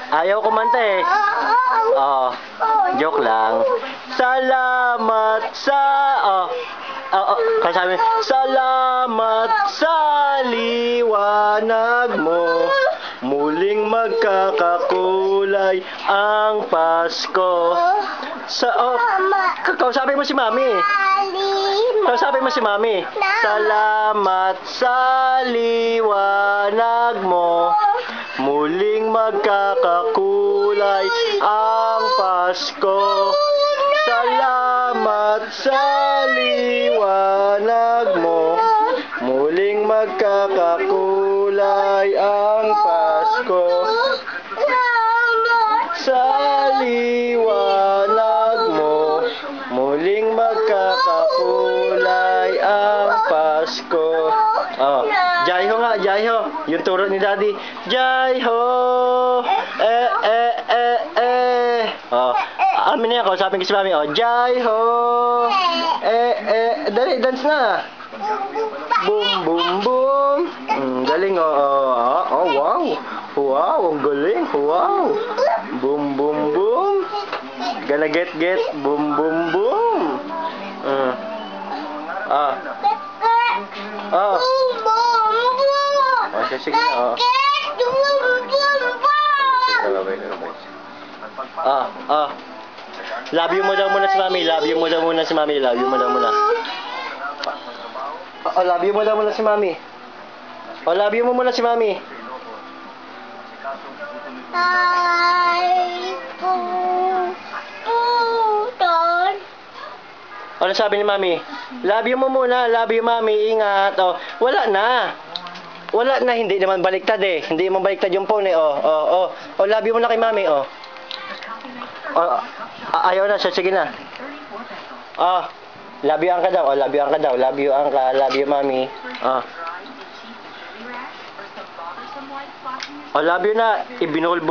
Ayaw kumanta eh. Oh, joke lang. Salamat sa... Kasabi, salamat sa liwanag mo. Muling magkakakulay ang Pasko. Kausapin mo si Mami. Kausapin mo si Mami. Salamat sa liwanag mo. Muling magkakakulay ang Pasko. Salamat sa liwanag mo. Muling magkakakulay ang Pasko. Sa liwanag mo. Muling magkakakulay ang Pasko. Oh, Jai ho nga, Jai ho. Yung turo ni Daddy. Jai ho. Oh, amin na yan, kausapin ko si Mami. Oh, Jai ho. Dali, dance na. Boom, boom, boom. Galing, oh, wow. Wow, ang galing. Wow. Boom, boom, boom. Gonna get. Boom, boom, boom. Sige na, Love you mo daw muna si Mami. Love you mo daw muna si Mami. Love you mo daw muna. Love you mo daw muna si Mami. Love you mo muna si Mami. Ano sabi ni Mami? Love you mo muna. Love you, Mami. Ingat. Wala na. Wala na. Hindi naman baliktad eh. Hindi naman baliktad yung phone eh. Love you muna kay Mami. Ayaw na siya. Sige na. Love you Angka daw. Love you Angka daw. Love you Angka. Love you Mami. Love you na. Ibinulbo.